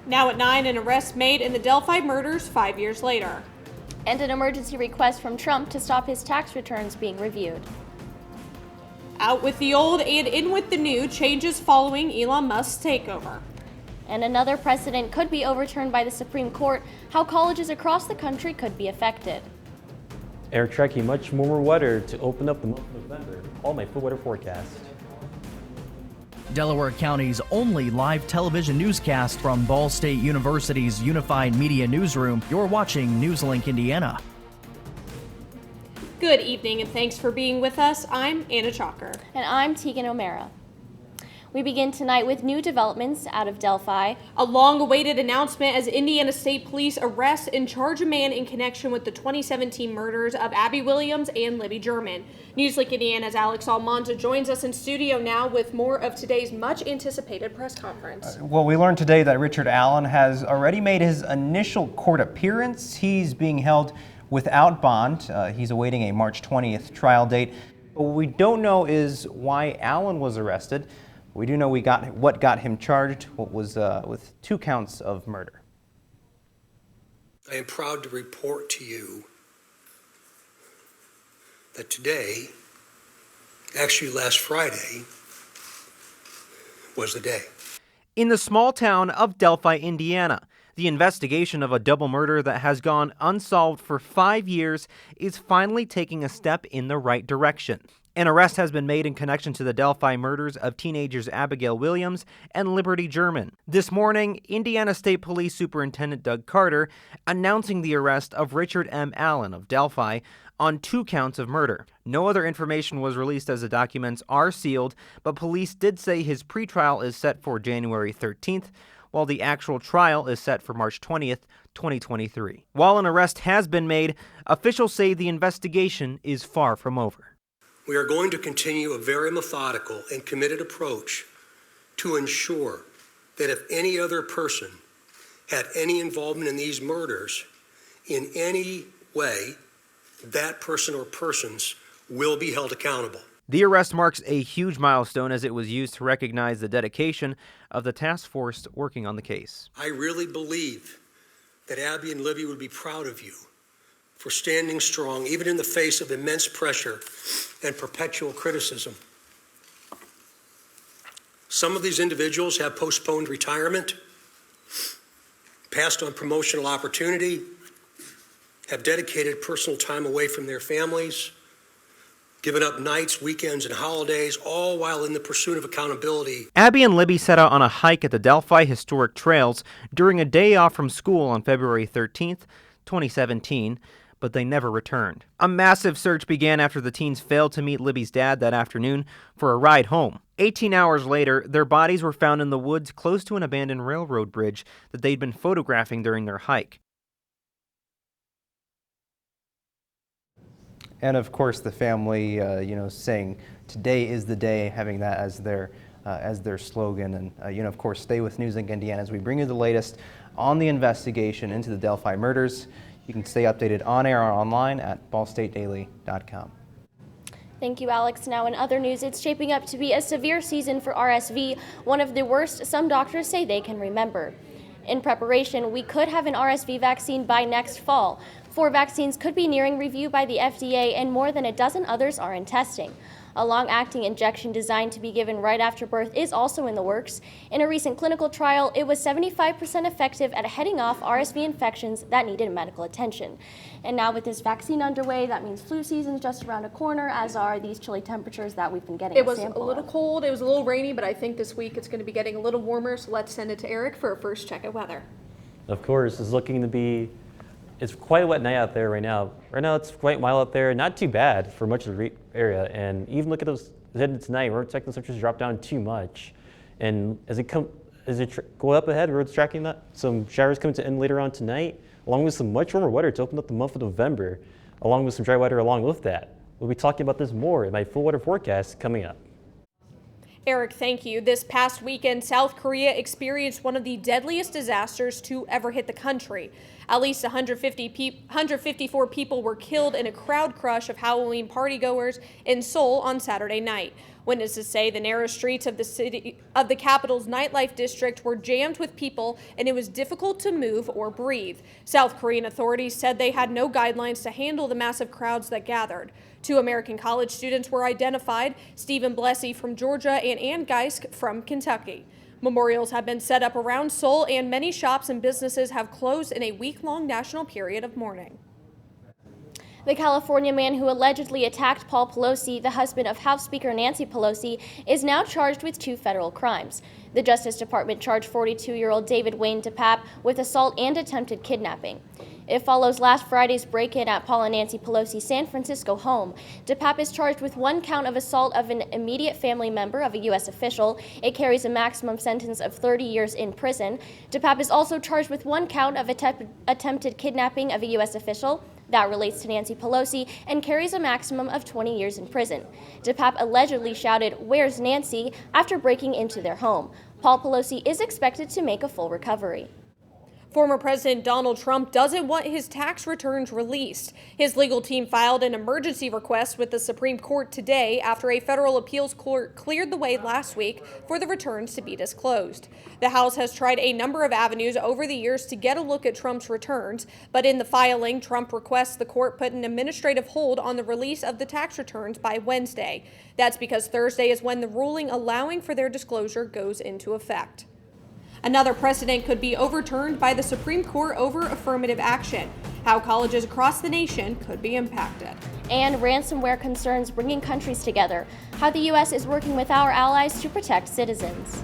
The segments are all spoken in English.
Now at 9, an arrest made in the Delphi murders 5 years later. And an emergency request from Trump to stop his tax returns being reviewed. Out with the old and in with the new, changes following Elon Musk's takeover. And another precedent could be overturned by the Supreme Court, how colleges across the country could be affected. Eric tracking much warmer weather to open up the month of November. All my full weather forecast. Delaware County's only live television newscast from Ball State University's Unified Media Newsroom. You're watching NewsLink Indiana. Good evening and thanks for being with us. I'm Anna Chalker. And I'm Tegan O'Mara. We begin tonight with new developments out of Delphi. A long-awaited announcement as Indiana State Police arrest and charge a man in connection with the 2017 murders of Abby Williams and Libby German. NewsLink Indiana's Alex Almanza joins us in studio now with more of today's much-anticipated press conference. Well, we learned today that Richard Allen has already made his initial court appearance. He's being held without bond. He's awaiting a March 20th trial date. But what we don't know is why Allen was arrested. We do know what got him charged, what was with 2 counts of murder. I am proud to report to you that today, actually last Friday, was the day. In the small town of Delphi, Indiana, the investigation of a double murder that has gone unsolved for 5 years is finally taking a step in the right direction. An arrest has been made in connection to the Delphi murders of teenagers Abigail Williams and Liberty German. This morning, Indiana State Police Superintendent Doug Carter announcing the arrest of Richard M. Allen of Delphi on 2 counts of murder. No other information was released as the documents are sealed, but police did say his pretrial is set for January 13th, while the actual trial is set for March 20th, 2023. While an arrest has been made, officials say the investigation is far from over. We are going to continue a very methodical and committed approach to ensure that if any other person had any involvement in these murders in any way, that person or persons will be held accountable. The arrest marks a huge milestone as it was used to recognize the dedication of the task force working on the case. I really believe that Abby and Libby would be proud of you for standing strong, even in the face of immense pressure and perpetual criticism. Some of these individuals have postponed retirement, passed on promotional opportunity, have dedicated personal time away from their families, given up nights, weekends, and holidays, all while in the pursuit of accountability. Abby and Libby set out on a hike at the Delphi Historic Trails during a day off from school on February 13th, 2017, but they never returned. A massive search began after the teens failed to meet Libby's dad that afternoon for a ride home. 18 hours later, their bodies were found in the woods close to an abandoned railroad bridge that they'd been photographing during their hike. And of course, the family, saying today is the day, having that as their slogan. And of course, stay with NewsLink Indiana as we bring you the latest on the investigation into the Delphi murders. You can stay updated on air or online at ballstatedaily.com. Thank you, Alex. Now in other news, it's shaping up to be a severe season for RSV, one of the worst some doctors say they can remember. In preparation, we could have an RSV vaccine by next fall. 4 vaccines could be nearing review by the FDA, and more than a dozen others are in testing. A long-acting injection designed to be given right after birth is also in the works. In a recent clinical trial, it was 75% effective at heading off RSV infections that needed medical attention. And now with this vaccine underway, that means flu season's just around a corner, as are these chilly temperatures that we've been getting. It was a little cold, it was a little rainy, but I think this week it's going to be getting a little warmer, so let's send it to Eric for a first check of weather. Of course, it's looking to be, it's quite a wet night out there right now. Right now it's quite mild out there, not too bad for much of the area. And even look at those heading tonight, we're expecting temperatures to drop down too much. And as it go up ahead, we're tracking that some showers coming to end later on tonight, along with some much warmer weather to open up the month of November, along with some dry weather along with that. We'll be talking about this more in my full weather forecast coming up. Eric, thank you. This past weekend, South Korea experienced one of the deadliest disasters to ever hit the country. At least 154 people were killed in a crowd crush of Halloween partygoers in Seoul on Saturday night. Witnesses say the narrow streets of the capital's nightlife district were jammed with people, and it was difficult to move or breathe. South Korean authorities said they had no guidelines to handle the massive crowds that gathered. 2 American college students were identified, Stephen Blessey from Georgia and Ann Geisk from Kentucky. Memorials have been set up around Seoul, and many shops and businesses have closed in a week-long national period of mourning. The California man who allegedly attacked Paul Pelosi, the husband of House Speaker Nancy Pelosi, is now charged with 2 federal crimes. The Justice Department charged 42-year-old David Wayne DePape with assault and attempted kidnapping. It follows last Friday's break-in at Paul and Nancy Pelosi's San Francisco home. DePape is charged with 1 count of assault of an immediate family member of a U.S. official. It carries a maximum sentence of 30 years in prison. DePape is also charged with 1 count of attempted kidnapping of a U.S. official. That relates to Nancy Pelosi and carries a maximum of 20 years in prison. DePape allegedly shouted, "Where's Nancy?" after breaking into their home. Paul Pelosi is expected to make a full recovery. Former President Donald Trump doesn't want his tax returns released. His legal team filed an emergency request with the Supreme Court today after a federal appeals court cleared the way last week for the returns to be disclosed. The House has tried a number of avenues over the years to get a look at Trump's returns, but in the filing, Trump requests the court put an administrative hold on the release of the tax returns by Wednesday. That's because Thursday is when the ruling allowing for their disclosure goes into effect. Another precedent could be overturned by the Supreme Court over affirmative action, how colleges across the nation could be impacted. And ransomware concerns bringing countries together, how the U.S. is working with our allies to protect citizens.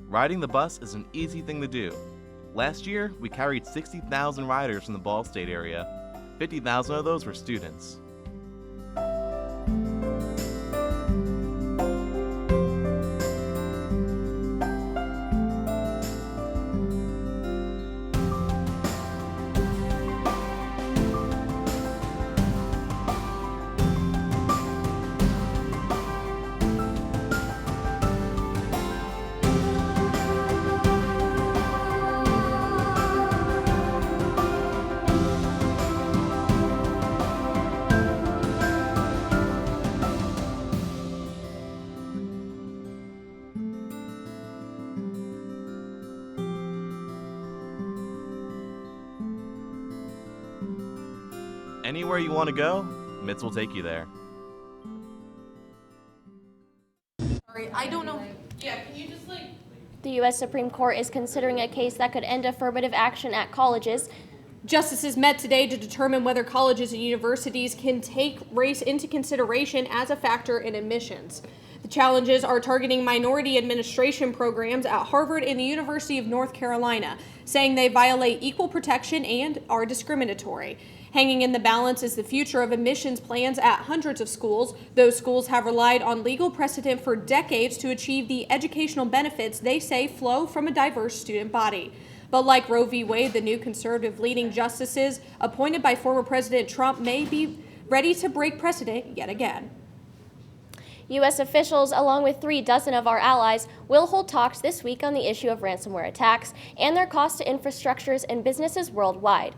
Riding the bus is an easy thing to do. Last year, we carried 60,000 riders from the Ball State area. 50,000 of those were students. Anywhere you want to go, MITS will take you there. Sorry, I don't know. Yeah, can you just The U.S. Supreme Court is considering a case that could end affirmative action at colleges. Justices met today to determine whether colleges and universities can take race into consideration as a factor in admissions. The challenges are targeting minority administration programs at Harvard and the University of North Carolina, saying they violate equal protection and are discriminatory. Hanging in the balance is the future of admissions plans at hundreds of schools. Those schools have relied on legal precedent for decades to achieve the educational benefits they say flow from a diverse student body. But like Roe v. Wade, the new conservative leading justices appointed by former President Trump may be ready to break precedent yet again. U.S. officials, along with 36 of our allies, will hold talks this week on the issue of ransomware attacks and their cost to infrastructures and businesses worldwide.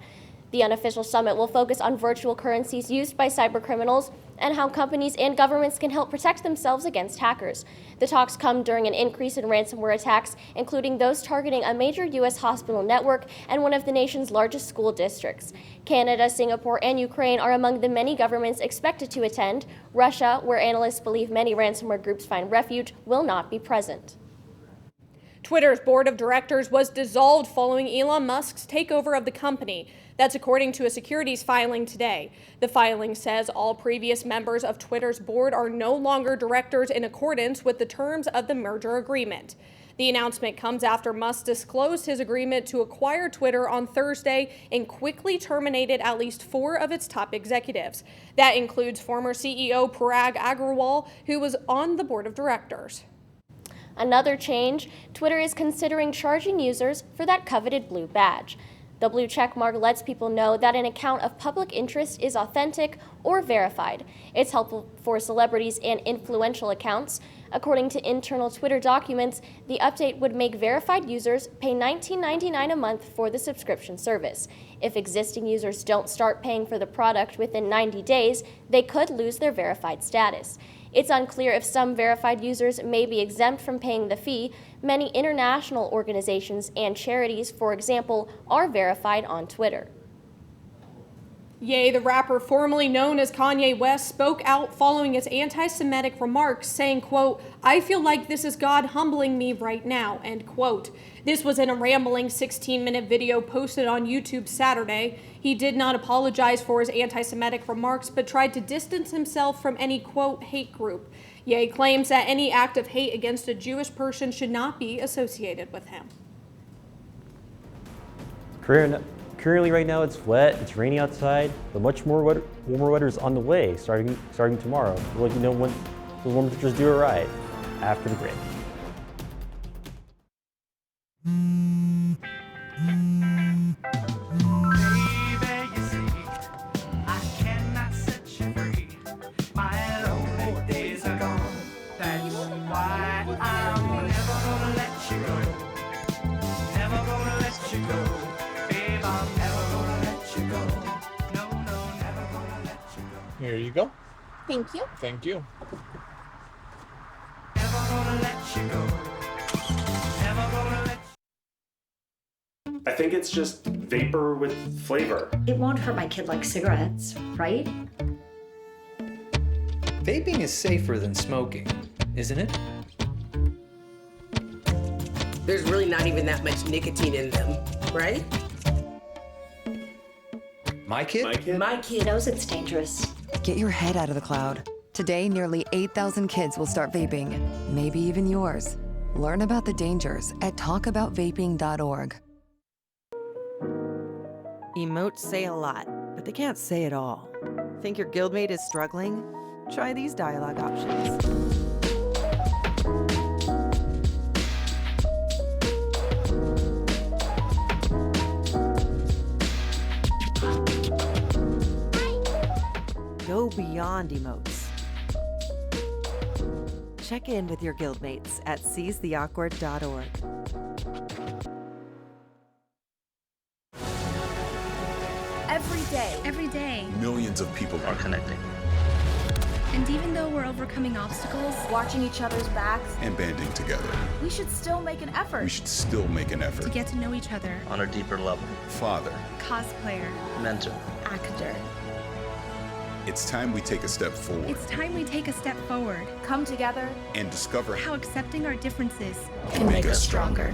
The unofficial summit will focus on virtual currencies used by cybercriminals and how companies and governments can help protect themselves against hackers. The talks come during an increase in ransomware attacks, including those targeting a major U.S. hospital network and one of the nation's largest school districts. Canada, Singapore, and Ukraine are among the many governments expected to attend. Russia, where analysts believe many ransomware groups find refuge, will not be present. Twitter's board of directors was dissolved following Elon Musk's takeover of the company. That's according to a securities filing today. The filing says all previous members of Twitter's board are no longer directors in accordance with the terms of the merger agreement. The announcement comes after Musk disclosed his agreement to acquire Twitter on Thursday and quickly terminated at least 4 of its top executives. That includes former CEO Parag Agrawal, who was on the board of directors. Another change, Twitter is considering charging users for that coveted blue badge. The blue check mark lets people know that an account of public interest is authentic or verified. It's helpful for celebrities and influential accounts. According to internal Twitter documents, the update would make verified users pay $19.99 a month for the subscription service. If existing users don't start paying for the product within 90 days, they could lose their verified status. It's unclear if some verified users may be exempt from paying the fee. Many international organizations and charities, for example, are verified on Twitter. Ye, the rapper formerly known as Kanye West, spoke out following his anti-Semitic remarks, saying, quote, "I feel like this is God humbling me right now," end quote. This was in a rambling 16-minute video posted on YouTube Saturday. He did not apologize for his anti-Semitic remarks, but tried to distance himself from any, quote, hate group. Ye claims that any act of hate against a Jewish person should not be associated with him. Currently, right now, it's wet, it's raining outside, but much more warmer weather is on the way starting tomorrow. We'll let you know when the warm temperatures do arrive after the break. Here you go. Thank you. Thank you. I think it's just vapor with flavor. It won't hurt my kid like cigarettes, right? Vaping is safer than smoking, isn't it? There's really not even that much nicotine in them, right? My kid? My kid knows it's dangerous. Get your head out of the cloud. Today, nearly 8,000 kids will start vaping, maybe even yours. Learn about the dangers at talkaboutvaping.org. Emotes say a lot, but they can't say it all. Think your guildmate is struggling? Try these dialogue options. Go beyond emotes. Check in with your guildmates at seizetheawkward.org. Every day, millions of people are connecting. And even though we're overcoming obstacles, watching each other's backs, and banding together, we should still make an effort. To get to know each other. On a deeper level. Father. Cosplayer. Mentor. Actor. It's time we take a step forward. Come together. And discover how accepting our differences can make us stronger.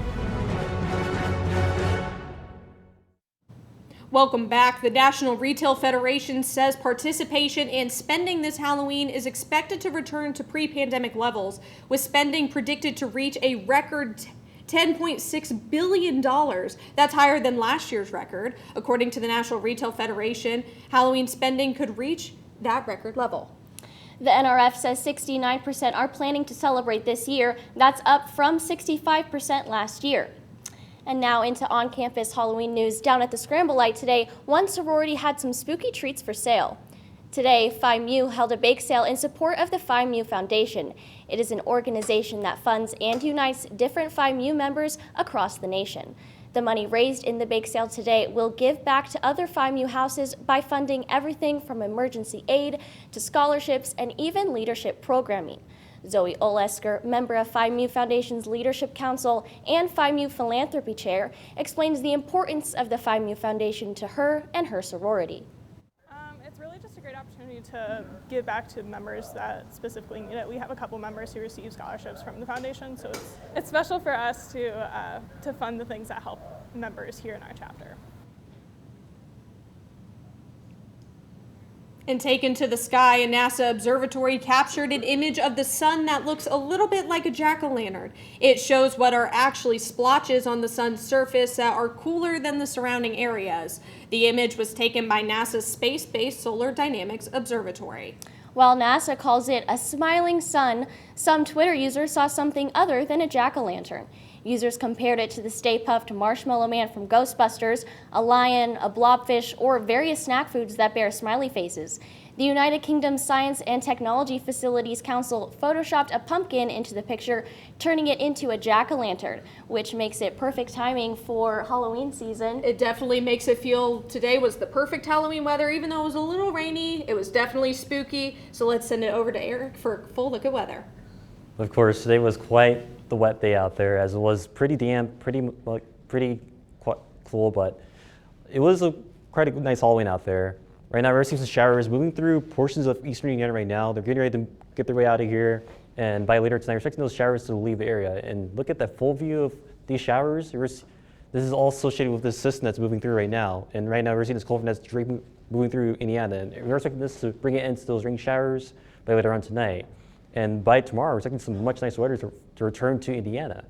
Welcome back. The National Retail Federation says participation and spending this Halloween is expected to return to pre-pandemic levels, with spending predicted to reach a record $10.6 billion. That's higher than last year's record. According to the National Retail Federation, Halloween spending could reach that record level. The NRF says 69% are planning to celebrate this year. That's up from 65% last year. And now into on-campus Halloween news. Down at the Scramble Light today, one sorority had some spooky treats for sale. Today, Phi Mu held a bake sale in support of the Phi Mu Foundation. It is an organization that funds and unites different Phi Mu members across the nation. The money raised in the bake sale today will give back to other Phi Mu houses by funding everything from emergency aid to scholarships and even leadership programming. Zoe Olesker, member of Phi Mu Foundation's Leadership Council and Phi Mu Philanthropy Chair, explains the importance of the Phi Mu Foundation to her and her sorority. It's really just a great opportunity to give back to members that specifically need it. We have a couple members who receive scholarships from the foundation, so it's special for us to fund the things that help members here in our chapter. And taken to the sky, a NASA observatory captured an image of the sun that looks a little bit like a jack-o'-lantern. It shows what are actually splotches on the sun's surface that are cooler than the surrounding areas. The image was taken by NASA's Space-Based Solar Dynamics Observatory. While NASA calls it a smiling sun, some Twitter users saw something other than a jack-o'-lantern. Users compared it to the Stay Puft Marshmallow Man from Ghostbusters, a lion, a blobfish, or various snack foods that bear smiley faces. The United Kingdom Science and Technology Facilities Council photoshopped a pumpkin into the picture, turning it into a jack-o'-lantern, which makes it perfect timing for Halloween season. It definitely makes it feel today was the perfect Halloween weather, even though it was a little rainy. It was definitely spooky. So let's send it over to Eric for a full look at weather. Of course, today was quite the wet day out there, as it was pretty damp, pretty cool, but it was quite a nice Halloween out there. Right now, we're seeing some showers moving through portions of eastern Indiana right now. They're getting ready to get their way out of here, and by later tonight, we're expecting those showers to leave the area. And look at that full view of these showers. This is all associated with this system that's moving through right now. And right now, we're seeing this cold front that's moving through Indiana, and we're expecting this to bring it into those rain showers by later on tonight. And by tomorrow, we're expecting some much nicer weather to return to Indiana.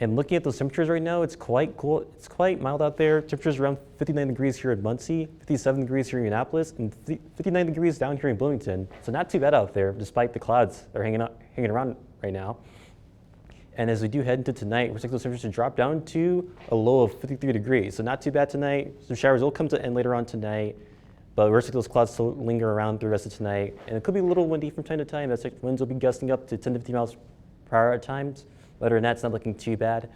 And looking at those temperatures right now, it's quite cool. It's quite mild out there. Temperatures around 59 degrees here in Muncie, 57 degrees here in Indianapolis, and 59 degrees down here in Bloomington. So not too bad out there, despite the clouds that are hanging around right now. And as we do head into tonight, we're expecting those temperatures to drop down to a low of 53 degrees. So not too bad tonight. Some showers will come to end later on tonight, but we're expecting those clouds to linger around through the rest of tonight. And it could be a little windy from time to time. That's winds will be gusting up to 10 to 15 miles per hour at times. Other than that, it's not looking too bad.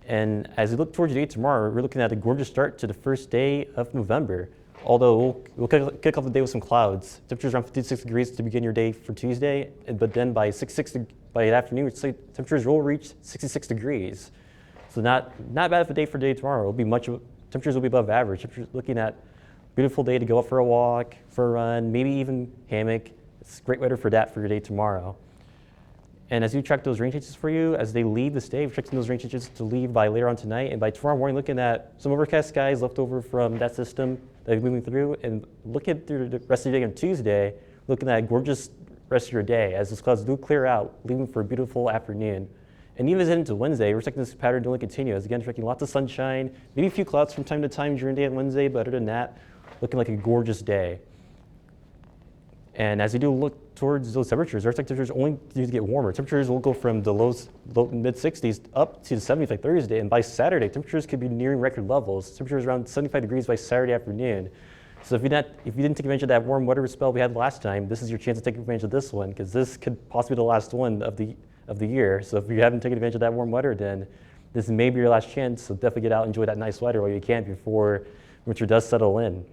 And as we look towards the day tomorrow, we're looking at a gorgeous start to the first day of November. Although we'll kick off the day with some clouds. Temperatures around 56 degrees to begin your day for Tuesday, but then by the afternoon, temperatures will reach 66 degrees. So not bad of a day for day tomorrow. It'll be temperatures will be above average. Temperatures looking at beautiful day to go out for a walk, for a run, maybe even hammock. It's great weather for that for your day tomorrow. And as you track those rain changes for you, as they leave this day, we're expecting those rain changes to leave by later on tonight. And by tomorrow morning, looking at some overcast skies left over from that system that is moving through. And looking through the rest of the day on Tuesday, looking at a gorgeous rest of your day as those clouds do clear out, leaving for a beautiful afternoon. And even as into Wednesday, we're expecting this pattern to only continue. As again, expecting lots of sunshine, maybe a few clouds from time to time during the day on Wednesday, but other than that, looking like a gorgeous day. And as we do look towards those temperatures, our temperatures only continue to get warmer. Temperatures will go from the low mid-60s up to the 70s by Thursday, and by Saturday, temperatures could be nearing record levels. Temperatures around 75 degrees by Saturday afternoon. So if you didn't take advantage of that warm weather spell we had last time, this is your chance to take advantage of this one, because this could possibly be the last one of the year. So if you haven't taken advantage of that warm weather, then this may be your last chance. So definitely get out and enjoy that nice weather while you can before winter does settle in.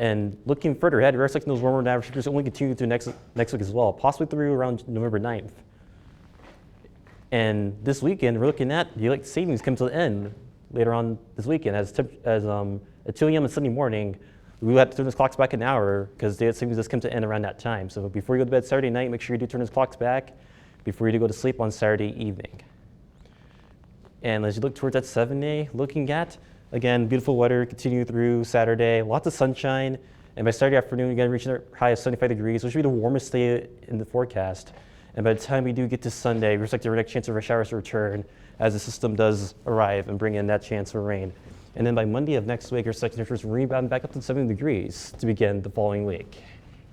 And looking further ahead, we're expecting those warmer average temperatures only continue through next week as well, possibly through around November 9th. And this weekend, we're looking at daylight savings come to the end later on this weekend. At 2 a.m. on Sunday morning, we have to turn those clocks back an hour because daylight savings does come to end around that time. So before you go to bed Saturday night, make sure you do turn those clocks back before you do go to sleep on Saturday evening. And as you look towards that 7-day, looking at again, beautiful weather continue through Saturday, lots of sunshine, and by Saturday afternoon, again, reaching a high of 75 degrees, which will be the warmest day in the forecast. And by the time we do get to Sunday, we're expecting our next chance of showers to return as the system does arrive and bring in that chance of rain. And then by Monday of next week, our second temperatures rebound back up to 70 degrees to begin the following week.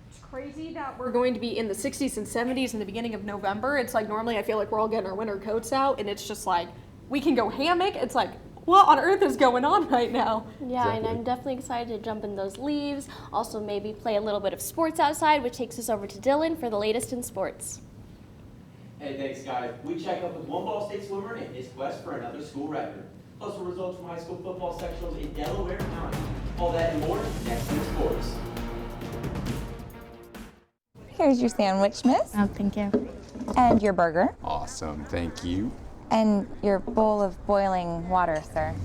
It's crazy that we're going to be in the 60s and 70s in the beginning of November. It's like normally I feel like we're all getting our winter coats out, and it's just like we can go hammock. It's like, what on earth is going on right now? Yeah, exactly. And I'm definitely excited to jump in those leaves. Also maybe play a little bit of sports outside, which takes us over to Dylan for the latest in sports. Hey, thanks guys. We check up with one Ball State swimmer in his quest for another school record. Plus results from high school football sectionals in Delaware County. All that and more next in sports. Here's your sandwich, miss. Oh, thank you. And your burger. Awesome, thank you. And your bowl of boiling water, sir.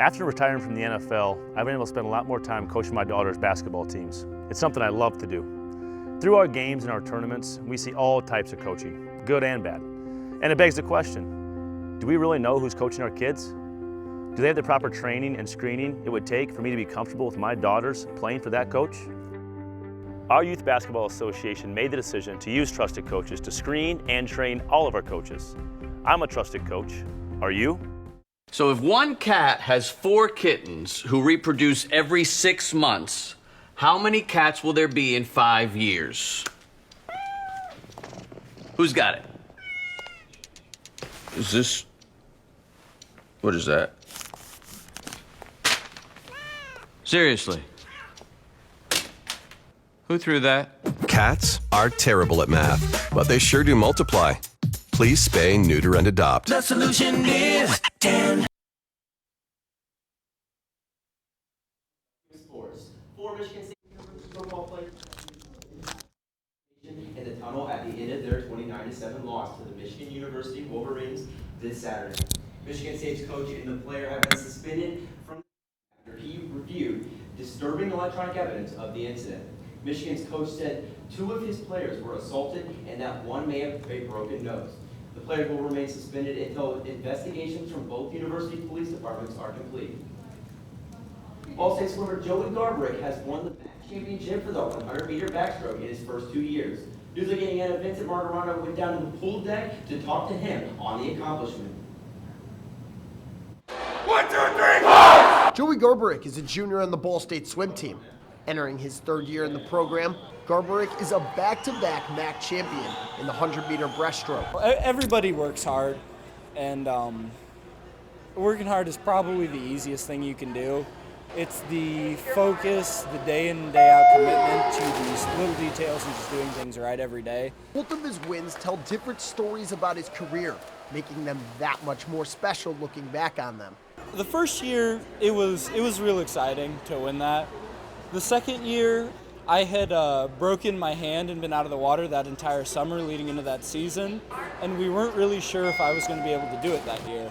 After retiring from the NFL, I've been able to spend a lot more time coaching my daughter's basketball teams. It's something I love to do. Through our games and our tournaments, we see all types of coaching, good and bad. And it begs the question, do we really know who's coaching our kids? Do they have the proper training and screening it would take for me to be comfortable with my daughters playing for that coach? Our Youth Basketball Association made the decision to use trusted coaches to screen and train all of our coaches. I'm a trusted coach. Are you? So if one cat has 4 kittens who reproduce every 6 months, how many cats will there be in 5 years? Who's got it? Is this... What is that? Seriously? Who threw that? Cats are terrible at math, but they sure do multiply. Please spay, neuter, and adopt. The solution is 10. Sports. 4 Michigan State football players in the tunnel at the end of their 29-7 loss to the Michigan University Wolverines this Saturday. Michigan State's coach and the player have been suspended from after he reviewed disturbing electronic evidence of the incident. Michigan's coach said 2 of his players were assaulted and that 1 may have a broken nose. The players will remain suspended until investigations from both university police departments are complete. All-State swimmer Joey Garberick has won the championship for the 100-meter backstroke in his first 2 years. NewsLink Indiana Vincent Margarano went down to the pool deck to talk to him on the accomplishment. 1, 2, 3, 4! Joey Garberick is a junior on the Ball State swim team. Entering his 3rd year in the program, Garberick is a back-to-back MAC champion in the 100-meter breaststroke. Everybody works hard, and working hard is probably the easiest thing you can do. It's the focus, the day in and day out commitment to these little details and just doing things right every day. Both of his wins tell different stories about his career, making them that much more special looking back on them. The first year, it was real exciting to win that. The second year, I had broken my hand and been out of the water that entire summer leading into that season, and we weren't really sure if I was going to be able to do it that year.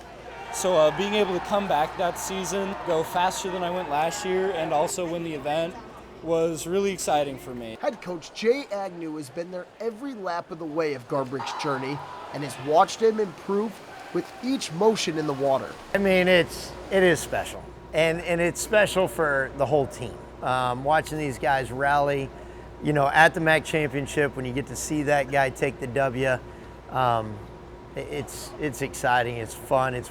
So being able to come back that season, go faster than I went last year, and also win the event was really exciting for me. Head coach Jay Agnew has been there every lap of the way of Garberick's journey and has watched him improve with each motion in the water. I mean, it is special, and it's special for the whole team. Watching these guys rally, you know, at the MAC championship, when you get to see that guy take the W, it's exciting, it's fun, it's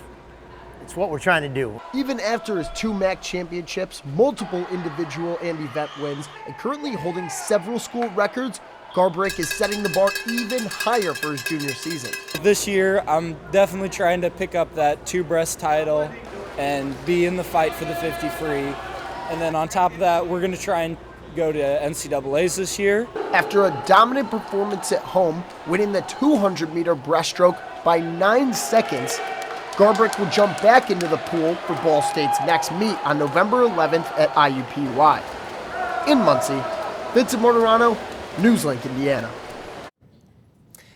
what we're trying to do. Even after his 2 MAC championships, multiple individual and event wins, and currently holding several school records, Garberick is setting the bar even higher for his junior season. This year, I'm definitely trying to pick up that 2-breast title and be in the fight for the 50 free. And then on top of that, we're going to try and go to NCAAs this year. After a dominant performance at home, winning the 200-meter breaststroke by 9 seconds, Garberick will jump back into the pool for Ball State's next meet on November 11th at IUPUI. In Muncie, Vincent Mortorano, NewsLink, Indiana.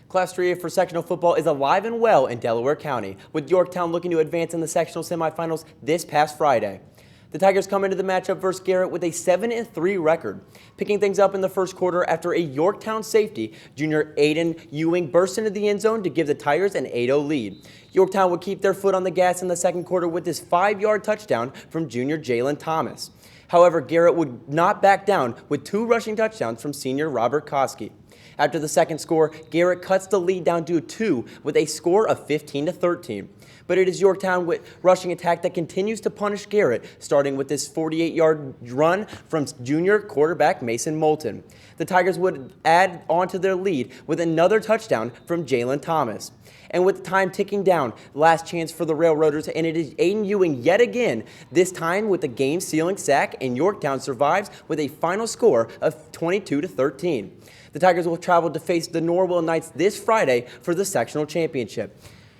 Class 3A for sectional football is alive and well in Delaware County, with Yorktown looking to advance in the sectional semifinals this past Friday. The Tigers come into the matchup versus Garrett with a 7-3 record, picking things up in the first quarter after a Yorktown safety, junior Aiden Ewing, burst into the end zone to give the Tigers an 8-0 lead. Yorktown would keep their foot on the gas in the second quarter with this 5-yard touchdown from junior Jalen Thomas. However, Garrett would not back down with 2 rushing touchdowns from senior Robert Koski. After the second score, Garrett cuts the lead down to 2 with a score of 15-13. But it is Yorktown with rushing attack that continues to punish Garrett, starting with this 48-yard run from junior quarterback Mason Moulton. The Tigers would add on to their lead with another touchdown from Jalen Thomas. And with time ticking down, last chance for the Railroaders, and it is Aiden Ewing yet again, this time with the game-sealing sack, and Yorktown survives with a final score of 22-13. The Tigers will travel to face the Norwell Knights this Friday for the sectional championship.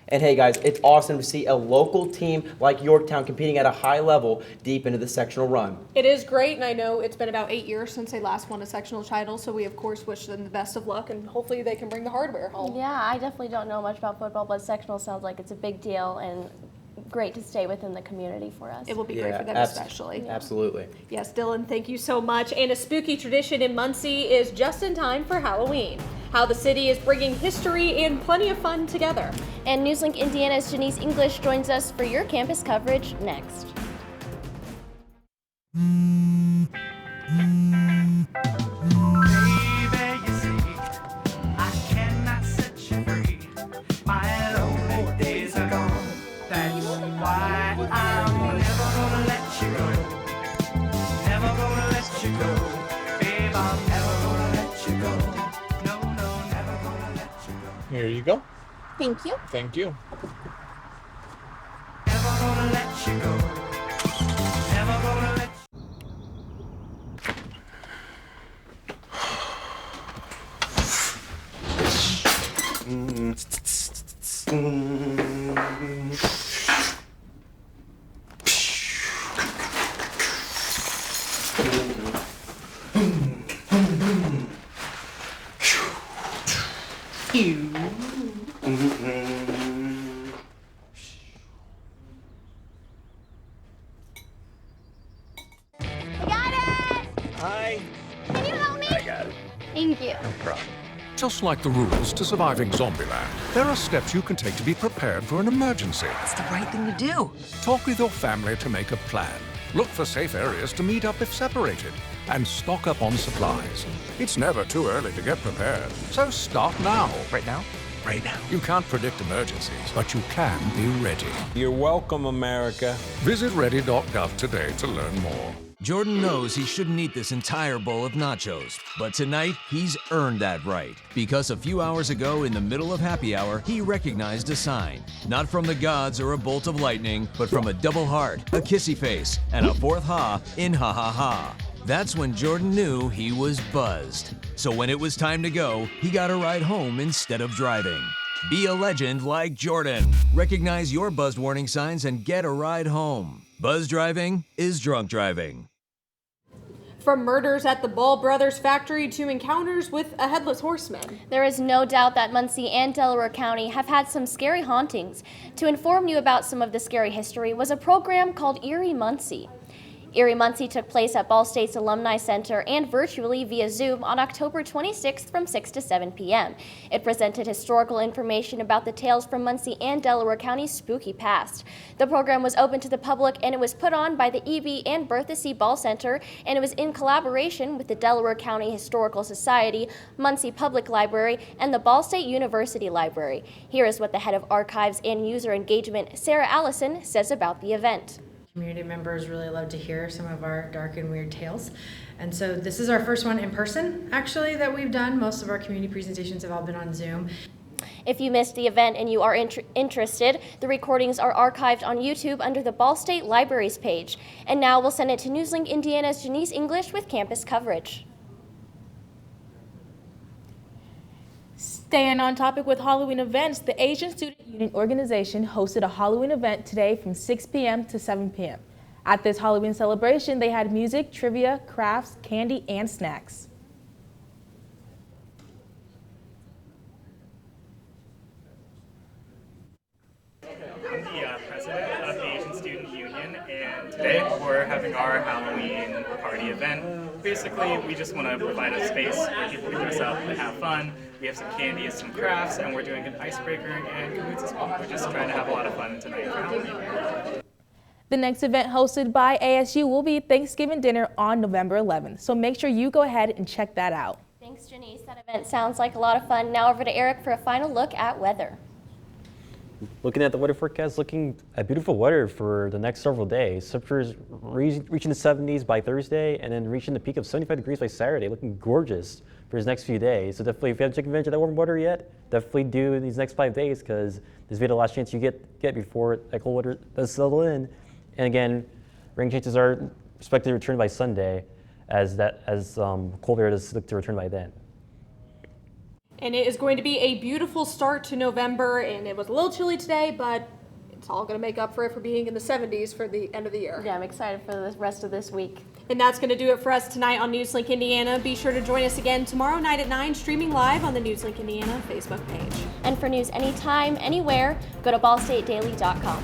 And hey guys, it's awesome to see a local team like Yorktown competing at a high level deep into the sectional run. It is great, and I know it's been about 8 years since they last won a sectional title, so we of course wish them the best of luck, and hopefully they can bring the hardware home. Yeah, I definitely don't know much about football, but sectional sounds like it's a big deal, and great to stay within the community for us. It will be great for them especially. Absolutely. Yes, Dylan, thank you so much. And a spooky tradition in Muncie is just in time for Halloween. How the city is bringing history and plenty of fun together. And NewsLink Indiana's Janice English joins us for your campus coverage next. Here you go. Thank you. Thank you. Hi. Can you help me? I got it. Thank you. No problem. Just like the rules to surviving Zombieland, there are steps you can take to be prepared for an emergency. It's the right thing to do. Talk with your family to make a plan. Look for safe areas to meet up if separated. And stock up on supplies. It's never too early to get prepared, so start now. Right now? Right now. You can't predict emergencies, but you can be ready. You're welcome, America. Visit ready.gov today to learn more. Jordan knows he shouldn't eat this entire bowl of nachos, but tonight he's earned that right. Because a few hours ago, in the middle of happy hour, he recognized a sign. Not from the gods or a bolt of lightning, but from a double heart, a kissy face, and a fourth ha in ha ha ha. That's when Jordan knew he was buzzed. So when it was time to go, he got a ride home instead of driving. Be a legend like Jordan. Recognize your buzzed warning signs and get a ride home. Buzz driving is drunk driving. From murders at the Ball Brothers factory to encounters with a headless horseman. There is no doubt that Muncie and Delaware County have had some scary hauntings. To inform you about some of the scary history was a program called Eerie Muncie. Eerie Muncie took place at Ball State's Alumni Center and virtually via Zoom on October 26th from 6 to 7 p.m. It presented historical information about the tales from Muncie and Delaware County's spooky past. The program was open to the public and it was put on by the EB and Bertha C. Ball Center, and it was in collaboration with the Delaware County Historical Society, Muncie Public Library, and the Ball State University Library. Here is what the head of archives and user engagement, Sarah Allison, says about the event. Community members really love to hear some of our dark and weird tales. And so this is our first one in person, actually, that we've done. Most of our community presentations have all been on Zoom. If you missed the event and you are interested, the recordings are archived on YouTube under the Ball State Libraries page. And now we'll send it to NewsLink Indiana's Janice English with campus coverage. Staying on topic with Halloween events, the Asian Student Union Organization hosted a Halloween event today from 6 p.m. to 7 p.m. At this Halloween celebration, they had music, trivia, crafts, candy, and snacks. I'm the president of the Asian Student Union, and today we're having our Halloween party event. Basically, we just want to provide a space where people can dress up and have fun. We have some candy and some crafts, and we're doing an icebreaker and cahoots as well. We're just trying to have a lot of fun tonight for Halloween. The next event hosted by ASU will be Thanksgiving dinner on November 11th, so make sure you go ahead and check that out. Thanks, Janice. That event sounds like a lot of fun. Now over to Eric for a final look at weather. Looking at the weather forecast, looking at beautiful weather for the next several days. Temperatures reaching the 70s by Thursday and then reaching the peak of 75 degrees by Saturday. Looking gorgeous for his next few days. So definitely, if you haven't taken advantage of that warm weather yet, definitely do in these next 5 days because this will be the last chance you get before that cold weather does settle in. And again, rain chances are expected to return by Sunday as cold air does look to return by then. And it is going to be a beautiful start to November, and it was a little chilly today, but it's all going to make up for it for being in the 70s for the end of the year. Yeah, I'm excited for the rest of this week. And that's going to do it for us tonight on NewsLink Indiana. Be sure to join us again tomorrow night at 9, streaming live on the NewsLink Indiana Facebook page. And for news anytime, anywhere, go to ballstatedaily.com.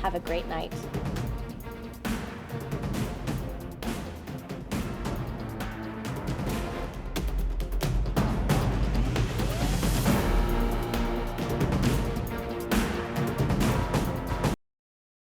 Have a great night.